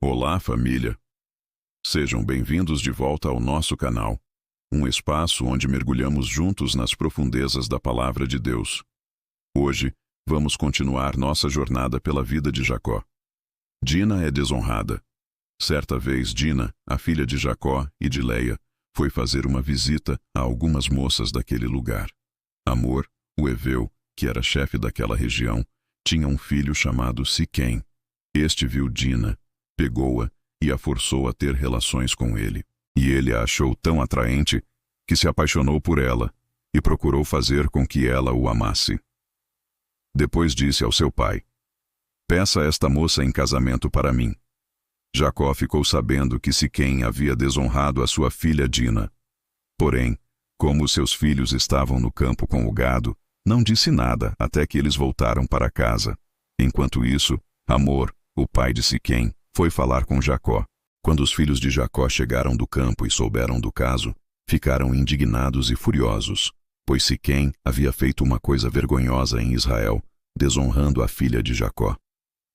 Olá, família! Sejam bem-vindos de volta ao nosso canal, um espaço onde mergulhamos juntos nas profundezas da Palavra de Deus. Hoje, vamos continuar nossa jornada pela vida de Jacó. Dina é desonrada. Certa vez, Dina, a filha de Jacó e de Leia, foi fazer uma visita a algumas moças daquele lugar. Amor, o heveu, que era chefe daquela região, tinha um filho chamado Siquém. Este viu Dina, pegou-a e a forçou a ter relações com ele. E ele a achou tão atraente que se apaixonou por ela e procurou fazer com que ela o amasse. Depois disse ao seu pai: "Peça esta moça em casamento para mim." Jacó ficou sabendo que Siquém havia desonrado a sua filha Dina. Porém, como seus filhos estavam no campo com o gado, não disse nada até que eles voltaram para casa. Enquanto isso, Amor, o pai de Siquém, foi falar com Jacó. Quando os filhos de Jacó chegaram do campo e souberam do caso, ficaram indignados e furiosos, pois Siquém havia feito uma coisa vergonhosa em Israel, desonrando a filha de Jacó.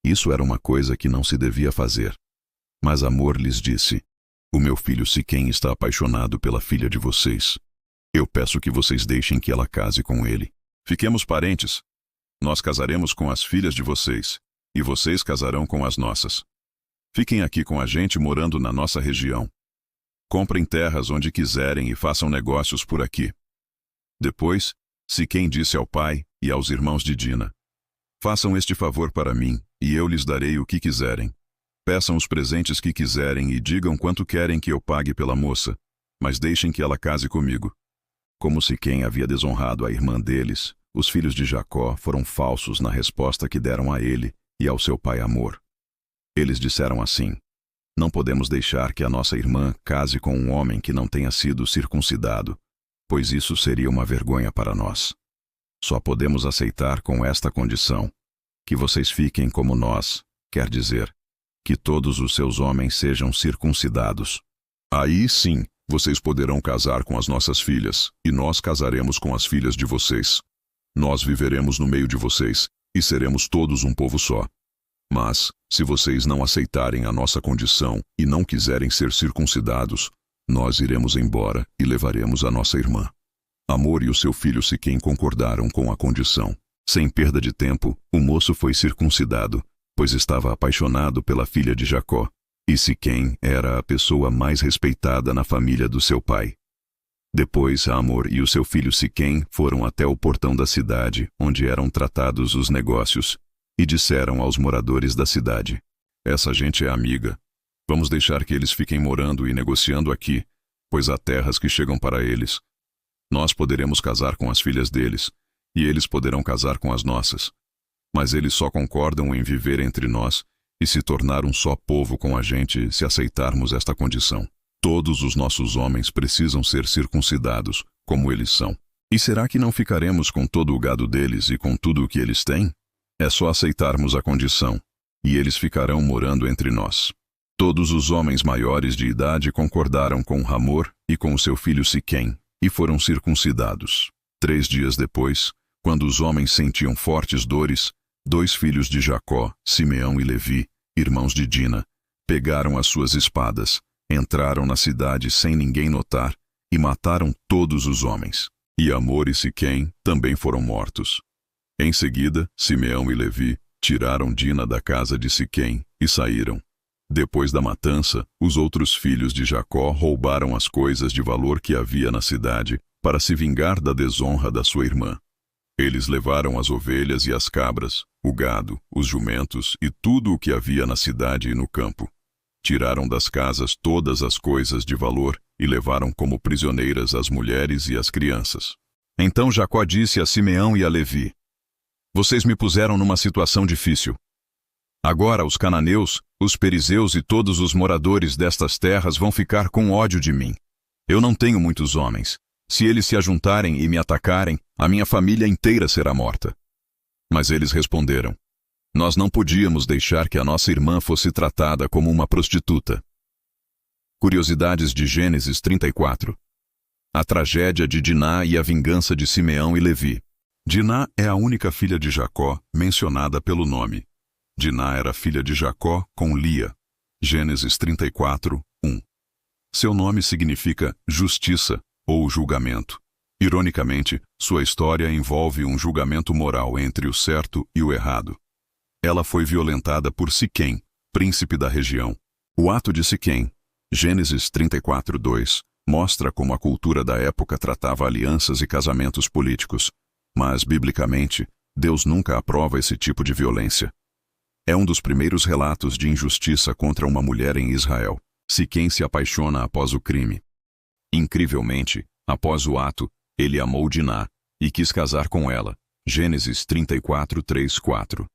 Isso era uma coisa que não se devia fazer. Mas Amor lhes disse: "O meu filho Siquém está apaixonado pela filha de vocês. Eu peço que vocês deixem que ela case com ele. Fiquemos parentes. Nós casaremos com as filhas de vocês, e vocês casarão com as nossas. Fiquem aqui com a gente morando na nossa região. Comprem terras onde quiserem e façam negócios por aqui." Depois, Siquém disse ao pai e aos irmãos de Dina: "Façam este favor para mim, e eu lhes darei o que quiserem. Peçam os presentes que quiserem e digam quanto querem que eu pague pela moça, mas deixem que ela case comigo." Como Siquém havia desonrado a irmã deles, os filhos de Jacó foram falsos na resposta que deram a ele e ao seu pai Amor. Eles disseram assim: "Não podemos deixar que a nossa irmã case com um homem que não tenha sido circuncidado, pois isso seria uma vergonha para nós. Só podemos aceitar com esta condição: que vocês fiquem como nós, quer dizer, que todos os seus homens sejam circuncidados. Aí sim, vocês poderão casar com as nossas filhas, e nós casaremos com as filhas de vocês. Nós viveremos no meio de vocês, e seremos todos um povo só. Mas, se vocês não aceitarem a nossa condição e não quiserem ser circuncidados, nós iremos embora e levaremos a nossa irmã." Amor e o seu filho Siquém concordaram com a condição. Sem perda de tempo, o moço foi circuncidado, pois estava apaixonado pela filha de Jacó, e Siquém era a pessoa mais respeitada na família do seu pai. Depois, Amor e o seu filho Siquém foram até o portão da cidade, onde eram tratados os negócios, e disseram aos moradores da cidade: "Essa gente é amiga. Vamos deixar que eles fiquem morando e negociando aqui, pois há terras que chegam para eles. Nós poderemos casar com as filhas deles, e eles poderão casar com as nossas. Mas eles só concordam em viver entre nós e se tornar um só povo com a gente se aceitarmos esta condição. Todos os nossos homens precisam ser circuncidados, como eles são. E será que não ficaremos com todo o gado deles e com tudo o que eles têm? É só aceitarmos a condição, e eles ficarão morando entre nós." Todos os homens maiores de idade concordaram com Amor e com o seu filho Siquém, e foram circuncidados. 3 dias depois, quando os homens sentiam fortes dores, 2 filhos de Jacó, Simeão e Levi, irmãos de Dina, pegaram as suas espadas, entraram na cidade sem ninguém notar e mataram todos os homens. E Amor e Siquém também foram mortos. Em seguida, Simeão e Levi tiraram Dina da casa de Siquém e saíram. Depois da matança, os outros filhos de Jacó roubaram as coisas de valor que havia na cidade para se vingar da desonra da sua irmã. Eles levaram as ovelhas e as cabras, o gado, os jumentos e tudo o que havia na cidade e no campo. Tiraram das casas todas as coisas de valor e levaram como prisioneiras as mulheres e as crianças. Então Jacó disse a Simeão e a Levi: "Vocês me puseram numa situação difícil. Agora os cananeus, os perizeus e todos os moradores destas terras vão ficar com ódio de mim. Eu não tenho muitos homens. Se eles se ajuntarem e me atacarem, a minha família inteira será morta." Mas eles responderam: "Nós não podíamos deixar que a nossa irmã fosse tratada como uma prostituta." Curiosidades de Gênesis 34. A tragédia de Diná e a vingança de Simeão e Levi. Diná é a única filha de Jacó mencionada pelo nome. Diná era filha de Jacó com Lia. Gênesis 34, 1. Seu nome significa justiça ou julgamento. Ironicamente, sua história envolve um julgamento moral entre o certo e o errado. Ela foi violentada por Siquém, príncipe da região. O ato de Siquém, Gênesis 34, 2, mostra como a cultura da época tratava alianças e casamentos políticos. Mas, biblicamente, Deus nunca aprova esse tipo de violência. É um dos primeiros relatos de injustiça contra uma mulher em Israel. Siquém se apaixona após o crime. Incrivelmente, após o ato, ele amou Diná e quis casar com ela. Gênesis 34, 3, 4.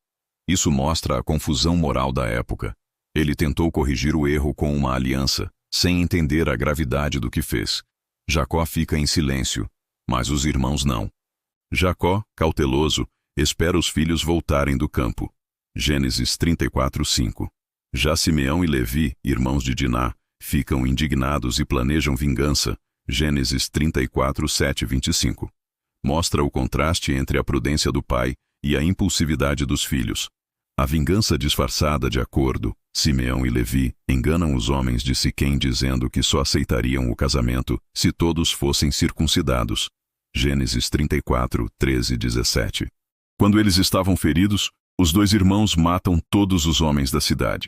Isso mostra a confusão moral da época. Ele tentou corrigir o erro com uma aliança, sem entender a gravidade do que fez. Jacó fica em silêncio, mas os irmãos não. Jacó, cauteloso, espera os filhos voltarem do campo. Gênesis 34, 5. Já Simeão e Levi, irmãos de Diná, ficam indignados e planejam vingança. Gênesis 34, 7, 25. Mostra o contraste entre a prudência do pai e a impulsividade dos filhos. A vingança disfarçada de acordo. Simeão e Levi enganam os homens de Siquém dizendo que só aceitariam o casamento se todos fossem circuncidados. Gênesis 34, 13 e 17. Quando eles estavam feridos, os dois irmãos matam todos os homens da cidade.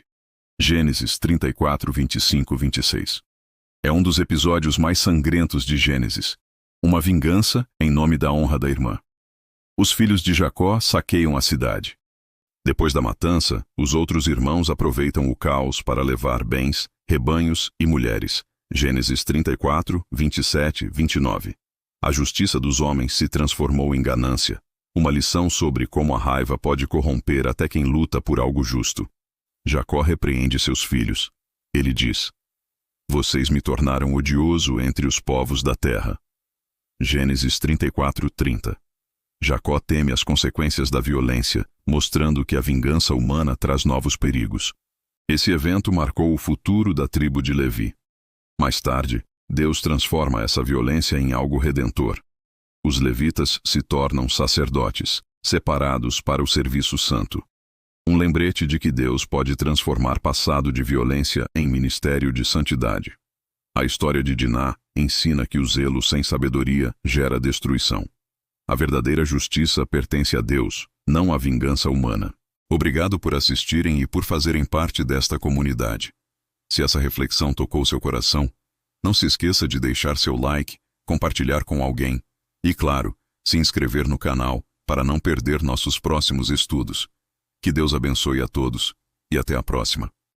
Gênesis 34, 25 e 26. É um dos episódios mais sangrentos de Gênesis. Uma vingança em nome da honra da irmã. Os filhos de Jacó saqueiam a cidade. Depois da matança, os outros irmãos aproveitam o caos para levar bens, rebanhos e mulheres. Gênesis 34, 27 e 29. A justiça dos homens se transformou em ganância. Uma lição sobre como a raiva pode corromper até quem luta por algo justo. Jacó repreende seus filhos. Ele diz: "Vocês me tornaram odioso entre os povos da terra." Gênesis 34, 30. Jacó teme as consequências da violência, mostrando que a vingança humana traz novos perigos. Esse evento marcou o futuro da tribo de Levi. Mais tarde, Deus transforma essa violência em algo redentor. Os levitas se tornam sacerdotes, separados para o serviço santo. Um lembrete de que Deus pode transformar passado de violência em ministério de santidade. A história de Diná ensina que o zelo sem sabedoria gera destruição. A verdadeira justiça pertence a Deus, não à vingança humana. Obrigado por assistirem e por fazerem parte desta comunidade. Se essa reflexão tocou seu coração, não se esqueça de deixar seu like, compartilhar com alguém e, claro, se inscrever no canal para não perder nossos próximos estudos. Que Deus abençoe a todos e até a próxima.